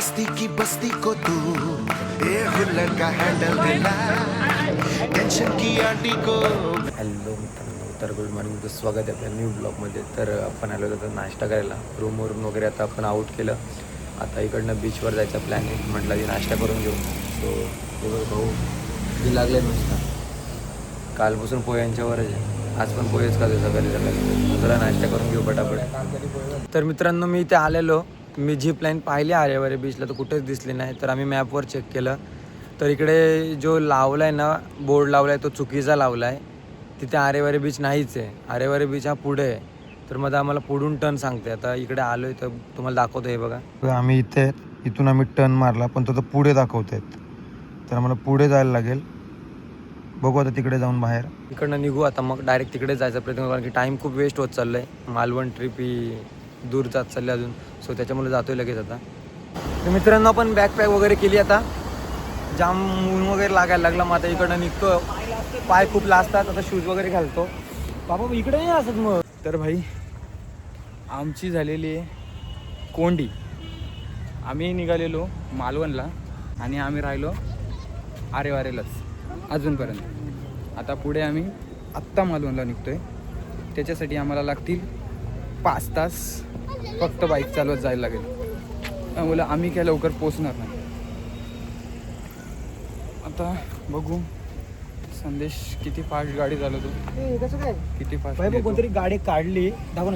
मस्ती की बस्ती को तू ए हुल्लड़ का हैंडल दिला टेंशन की आंटी को। हॅलो मित्रांनो, तर गुड मॉर्निंग, स्वागत आहे आपल्या न्यू ब्लॉगमध्ये. तर आपण आलो होतो नाश्ता करायला रूमवरून वगैरे. आता आपण आऊट केलं, आता इकडनं बीचवर जायचा प्लॅन आहे. म्हटलं की नाश्ता करून घेऊ. सो ते भाऊ ती लागले नुसतं, कालपासून पोह्यांच्यावरच आहे. आज पण पोहेच खातो सकाळी सकाळी. थोडा नाश्ता करून घेऊ पटापट. तर मित्रांनो, मी इथे आलेलो, मी झिप लाईन पाहिली आरेवारे बीचला, तर कुठेच दिसली नाही. तर आम्ही मॅपवर चेक केलं, तर इकडे जो लावला आहे ना, बोर्ड लावला आहे, तो चुकीचा लावला आहे. तिथे आरेवारे बीच नाहीच आहे. आरेवारे बीच हा पुढे आहे. तर मग आम्हाला पुढून टर्न सांगते. आता इकडे आलो आहे तर तुम्हाला दाखवतो. हे बघा, आम्ही इथे, इथून आम्ही टर्न मारला, पण तो पुढे दाखवत आहेत. तर आम्हाला पुढे जायला लागेल. बघू आता तिकडे जाऊन बाहेर. इकडनं निघू आता, मग डायरेक्ट तिकडे जायचा प्रयत्न करू, कारण की टाईम खूप वेस्ट होत चाललं आहे. मालवण ट्रिप ही दूर जात चालली अजून. सो त्याच्यामुळे जातोय लगेच आता. तर मित्रांनो, आपण बॅकपॅक वगैरे केली. आता जाम ऊन वगैरे लागायला लागला. मग आता इकडनं निघतो. पाय खूप लाजतात. आता शूज वगैरे घालतो. बाबा इकडे नाही असत मग. तर भाई आमची झालेली आहे कोंडी. आम्ही निघालेलो मालवणला आणि आम्ही राहिलो आरेवारेलाच अजूनपर्यंत. आता पुढे आम्ही आत्ता मालवणला निघतोय. त्याच्यासाठी आम्हाला लागतील 5 तास फक्त बाईक चालवत जायला लागेल. त्यामुळे आम्ही काय लवकर पोचणार नाही. आता बघू संदेश किती फास्ट गाडी चालवतो, कसं काय किती फास्ट. भाई कोणतरी गाडी काढली दाखवून.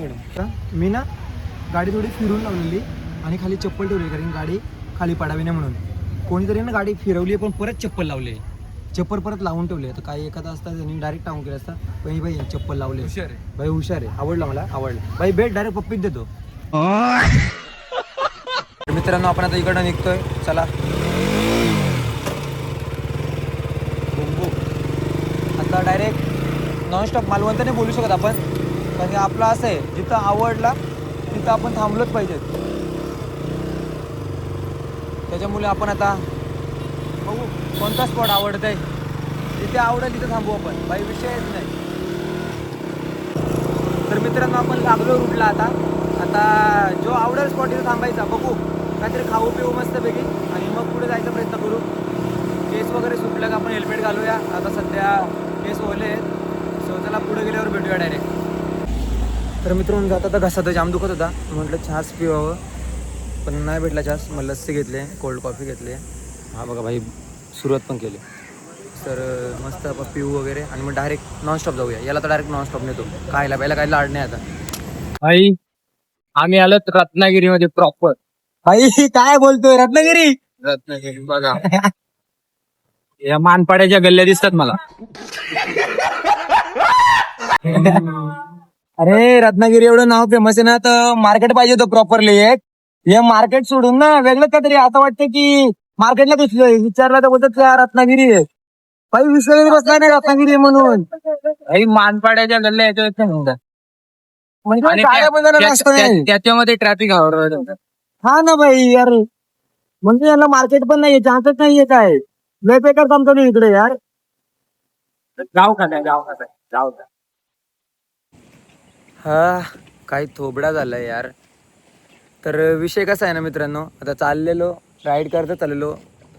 मी ना गाडी थोडी फिरून लावलेली आणि खाली चप्पल ठेवली, कारण गाडी खाली पडावी नाही म्हणून. कोणीतरी ना गाडी फिरवली, पण परत चप्पल लावले. चप्पल परत लावून ठेवले. तर काही एखादा असता त्यांनी डायरेक्ट टाकून केलं असता. पण भाई चप्पल लावले. हुशार आहे भाई, हुशार आहे. आवडलं, मला आवडलं भाई. भेट डायरेक्ट पप्पीत देतो. मित्रांनो, आपण आता इकडनं निघतोय. चला, आता डायरेक्ट नॉनस्टॉप मालवण तर नाही बोलू शकत आपण, कारण की आपलं असं आहे, जिथं आवडला तिथं आपण थांबलोच पाहिजे. त्याच्यामुळे आपण आता बघू कोणता स्पॉट आवडत आहे. जिथे आवडेल तिथे थांबू आपण, काही विषयच नाही. तर मित्रांनो, आपण लागलो रूटला. आता जो आवडेल स्पॉट तिथे थांबायचा. बघू काहीतरी खाऊ पिऊ मस्तपैकी आणि मग पुढे जायचा प्रयत्न करू. केस वगैरे सुटलं का आपण हेल्मेट घालूया. आता सध्या केस ओले आहेत. सो त्याला पुढे गेल्यावर भेटूया डायरेक्ट. तर मित्रांनो, जाता तर घसा तर जाम दुखत होता. म्हटलं चहाच पिवावं, पण नाही भेटला चहाच. मग लस्सी घेतली, कोल्ड कॉफी घेतली. हा बघा भाई, सुरुवात पण केली. तर मस्त आपण पिऊ वगैरे आणि मग डायरेक्ट नॉनस्टॉप जाऊया. याला तर डायरेक्ट नॉनस्टॉप नेतो. खायला प्यायला काही लाड नाही आता. भाई आम्ही आलो रत्नागिरीमध्ये प्रॉपर. भाई काय बोलतोय, रत्नागिरी? रत्नागिरी बघा, या मानपाड्याच्या गल्ल्या दिसतात मला. अरे रत्नागिरी एवढं नाव फेमस आहे ना, तर मार्केट पाहिजे होतं प्रॉपरली एक. हे मार्केट सोडून ना वेगळं काहीतरी. आता वाटतं की मार्केटला विचारलं तर बोलतात का रत्नागिरी आहे. काही विषय बसला नाही रत्नागिरी आहे म्हणून. भाई मानपाड्याच्या गल्ल्या याच्या म्हणतात. म्हणजे आणि काय बदल असतं नाही. त्याच्यामध्ये ट्रॅफिक आवडत. हा ना भाई यार, म्हणजे याला मार्केट पण नाहीये, चान्सच नाहीये. काय लय बेकार थांबतो मी इकडे यार. गाव का. हा काही थोबडा झालाय यार. तर विषय कसा आहे ना मित्रांनो, आता चाललेलो राईड करता चाललेलो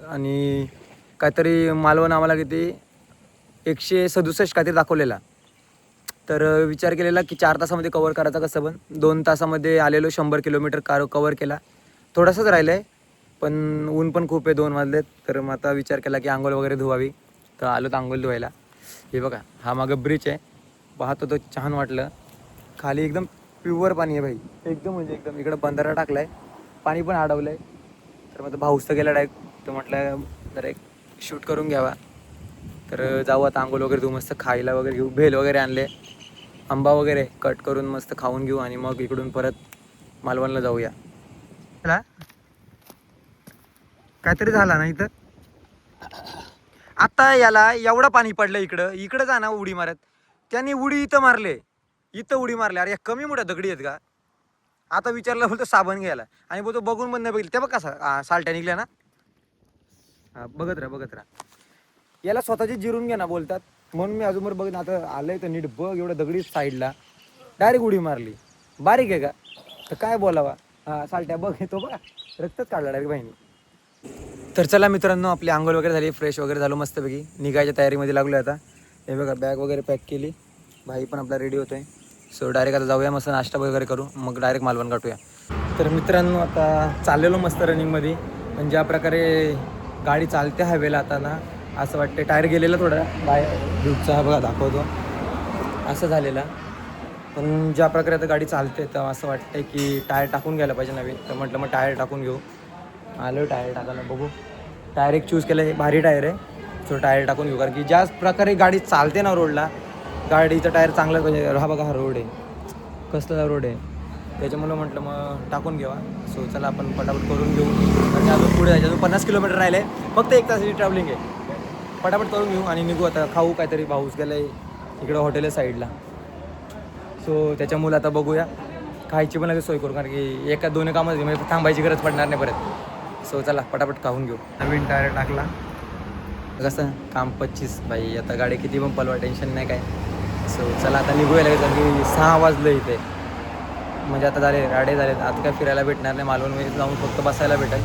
आणि काहीतरी मालवण आम्हाला किती 167 काहीतरी दाखवलेला. तर विचार केलेला की 4 तासामध्ये कवर करायचा कसं, पण 2 तासामध्ये आलेलो. 100 किलोमीटर कवर केला. थोडासाच राहिलं आहे, पण ऊन पण खूप आहे. 2 वाजलेत. तर मग आता विचार केला की आंघोळ वगैरे धुवावी. तर आलो तर आंघोळ धुवायला. हे बघा, हा मागं ब्रिज आहे. पाहतो तो छान वाटलं. खाली एकदम प्युअर पाणी आहे भाई, एकदम म्हणजे एकदम. इकडं बंधारा टाकला आहे, पाणी पण अडवलं आहे. तर मग भाऊस तर गेला डायरेक्ट. तर म्हटलं जरा एक शूट करून घ्यावा. तर जाऊ आता आंघोळ वगैरे धुवू, मस्त खायला वगैरे घेऊ. भेल वगैरे आणले, आंबा वगैरे कट करून मस्त खाऊन घेऊ आणि मग इकडून परत मालवणला जाऊया. काहीतरी झाला ना इथं. आता याला एवढं पाणी पडलं इकडं जा ना उडी मारत. त्यांनी उडी इथं मारले, इथं उडी मारले. अरे या कमी मोठ्या दगडी आहेत का? आता विचारलं बोलतो साबण घ्यायला, आणि बोलतो बघून पण नाही बघितलं. ते बघ कसा सालट्या निघल्या ना. हा बघत राहा. याला स्वतःची जिरून घ्या ना बोलतात, म्हणून मी अजूनवर बघ ना. आता आलंय तर नीट बघ. एवढं दगडी साईडला डायरेक्ट उडी मारली. बारीक आहे का? तर काय बोलावा. हा सालट्या बघ, येतो बघा. रक्तच काढला डायरेक्ट बाईने. तर चला मित्रांनो, आपली आंघोळ वगैरे झाली, फ्रेश वगैरे झालो मस्तपैकी, निघायच्या तयारीमध्ये लागलो आता. हे बघा बॅग वगैरे पॅक केली, भाई पण आपला रेडी होतोय. सो डायरेक्ट आता जाऊया, मस्त नाश्ता वगैरे करू, मग डायरेक्ट मालवण गाठूया. तर मित्रांनो आता चाललेलो मस्त रनिंगमध्ये, पण ज्या प्रकारे गाडी चालते हायवेला आता ना, असं वाटतं टायर गेलेलं थोडा बाहेर ड्यूबचा बघा दाखवतो असं झालेला. पण ज्या प्रकारे आता गाडी चालते तर असं वाटतं की टायर टाकून घ्यायला पाहिजे नवीन. तर म्हटलं मग टायर टाकून घेऊ. आलो टायर टाकायला, बघू. टायर एक चूज केलं आहे, भारी टायर आहे. सो टायर टाकून घेऊ, कारण की ज्या प्रकारे गाडी चालते ना रोडला, गाडीचं टायर चांगलं पाहिजे. हा बघा हा रोड आहे, कसला रोड आहे, त्याच्यामुळं म्हटलं मग टाकून घ्यावा. सो चला आपण पटापट करून घेऊ, आणि अजून पुढे जायचं, अजून 50 किलोमीटर राहिले, फक्त 1 तासाची ट्रॅव्हलिंग आहे. पटापट करून घेऊ आणि निघू आता. खाऊ काहीतरी, भाऊस गेलं आहे इकडं हॉटेल आहे साईडला. सो त्याच्यामुळं आता बघूया, खायची पण लगेच सोय करू, कारण की एका दोन कामच म्हणजे थांबायची गरज पडणार नाही परत. सो चला पटापट खाऊन घेऊ. नवीन टायर टाकला, कसं काम 25 बाई. आता गाडी किती पण पलवा, टेन्शन नाही काय. सो चला आता निघूया लगेच, कारण की 6 वाजलं इथे. म्हणजे आता झाले राडे झाले, आता काय फिरायला भेटणार नाही. मालवणमध्ये जाऊन फक्त बसायला भेटेल.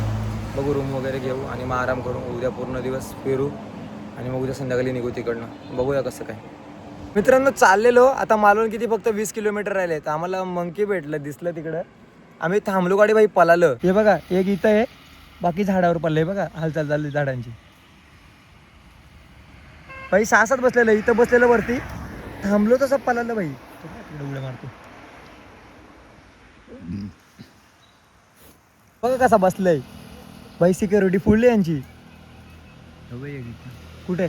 बघू रूम वगैरे घेऊ आणि मग आराम करू. उद्या पूर्ण दिवस फिरू आणि मग उद्या संध्याकाळी निघू तिकडनं. बघूया कसं काय. मित्रांनो चाललेलो आता मालवण, किती फक्त 20 किलोमीटर राहिले. तर आम्हाला मंकी भेटलं, दिसलं तिकडं. आम्ही थांबलो, गाडी बाई पळालं. हे बघा एक इथं आहे, बाकी झाडावर पडलंय बघा, हालचाल झाली झाडांची. बाई 6-7 बसलेलं, इथं बसलेलं वरती, थांबलो तसं पळालं बाई. उड्या मारतो बघा कसा बसलंय बाई. सिक्युरिटी फुलली यांची. कुठे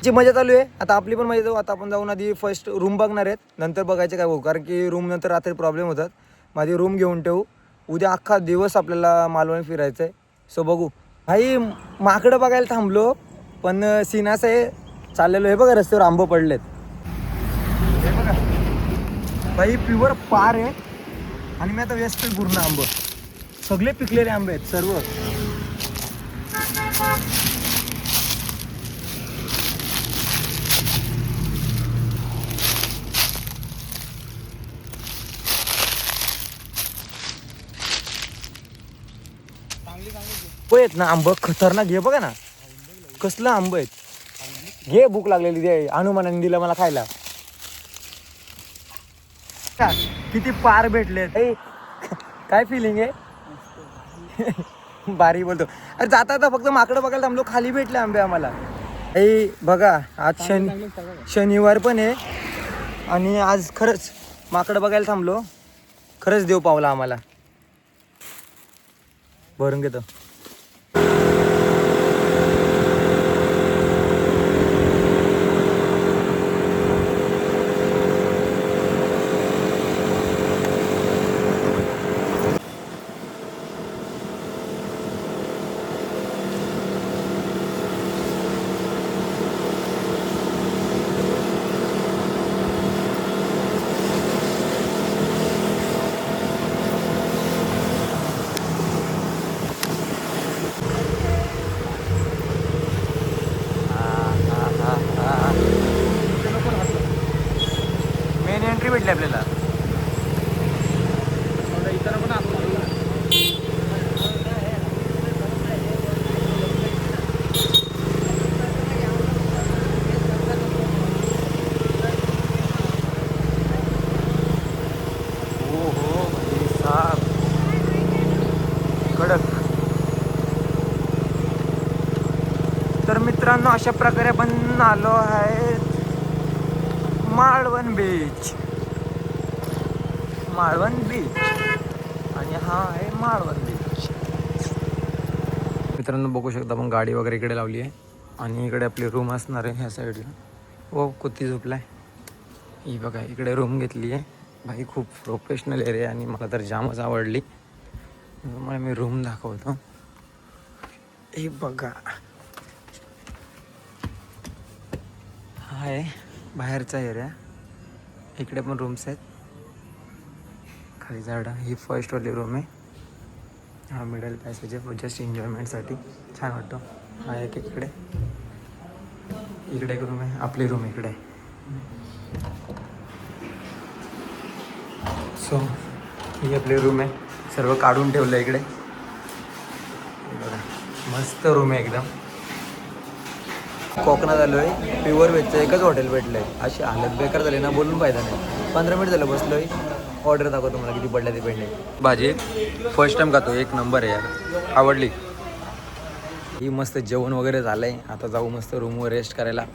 ची मजा चालू आहे आता. आपली पण मजा जाऊ आता. आपण जाऊन आधी फर्स्ट रूम बघणार आहेत, नंतर बघायचं काय भाऊ, कारण की रूम नंतर रात्री प्रॉब्लेम होतात. माझी रूम घेऊन ठेवू. उद्या अख्खा दिवस आपल्याला मालवण फिरायचं आहे. सो बघू. भाई माकडं बघायला थांबलो, पण सीन असं आहे, चाललेलो हे बघा रस्त्यावर आंबं पडलेत. हे बघा भाई प्युअर पार आहे, आणि मी आता वेस्ट पूर्ण आंबं, सगळे पिकलेले आंबे आहेत सर्व. आहेत ना आंब खतरनाक. घे बघा ना कसलं आंब आहेत. घे, भूक लागलेली दे, हनुमानाने दिलं मला खायला. किती पार भेटले. काय फिलिंग आहे. बारी बोलतो. अरे जाता जाता फक्त माकडं बघायला थांबलो, खाली भेटले आंबे आम्हाला. बघा आज शनिवार पण आहे, आणि आज खरंच माकडं बघायला थांबलो. खरंच देव पावला आम्हाला. भरून घेतो. मेन एंट्री भेटली आपल्याला. कडक. तर मित्रांनो अशा प्रकारे आपण आलो आहे मालवण बीच. मालवण बीच, आणि हा आहे मालवण बीच. मित्रांनो बघू शकता आपण गाडी वगैरे इकडे लावली आहे, आणि इकडे आपली रूम असणार आहे ह्या साईडला. ओ कुत्ती झोपलाय. ही बघा इकडे रूम घेतली आहे. भाई खूप प्रोफेशनल एरिया, आणि मला तर जामच आवडली. मला मी रूम दाखवतो. हे बघा हा आहे बाहेरचा एरिया. इकडे पण रूम्स आहेत, खाली झाडं. ही फर्स्टवाली रूम आहे. हा मिडल पॅसेज आहे, जस्ट एन्जॉयमेंटसाठी छान वाटतो. हा एक इकडे एक रूम आहे. आपली रूम इकडे आहे. सो ही आपली रूम आहे, सर्व काढून ठेवलं इकडे. हे बघा, मस्त रूम आहे एकदम. कोकणात आलो आहे, प्युअर व्हेजचं एकच हॉटेल भेटलं आहे. अशी हालत बेकार झाली ना, बोलून फायदा नाही. 15 मिनिट झालं बसलो आहे. ऑर्डर दाखवतो तुम्हाला किती पडल्या ते पेंडे. भाजी फर्स्ट टाइम खातो, एक नंबर आहे यार, आवडली. ही मस्त जेवण वगैरे झालं आहे. आता जाऊ मस्त रूमवर रेस्ट करायला.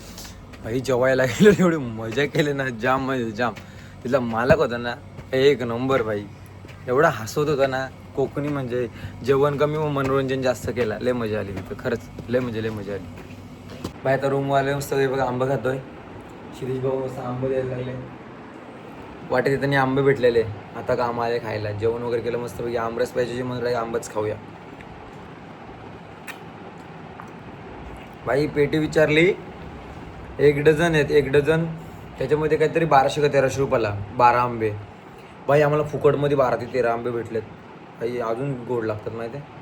भाई जेवायला गेलो, एवढी मजा केली ना, जाम म्हणजे जाम. तिथला मालक होता ना, एक नंबर भाई, एवढा हसवत होता ना. कोकणी म्हणजे जेवण कमी व मनोरंजन जास्त केला. लय मजा आली तिथं, खरंच लय मजा आली. बाय आता रूमवाले मस्त बघा आंबा खातोय. शिरीष भाऊ मस्त आंबे द्यायला लागले. वाटेत त्यांनी आंबे भेटलेले, आता काम आले खायला. जेवण वगैरे केलं मस्त पैकी. आमरस पाहिजे मग आंबाच खाऊया. बाई पेटी विचारली, 1 डझन आहेत, 1 डझन. त्याच्यामध्ये काहीतरी 1200 का 1300 रुपयाला 12 आंबे. बाई आम्हाला फुकटमध्ये 12 ते 13 आंबे भेटलेत. बाई अजून गोड लागतात माहिती आहे.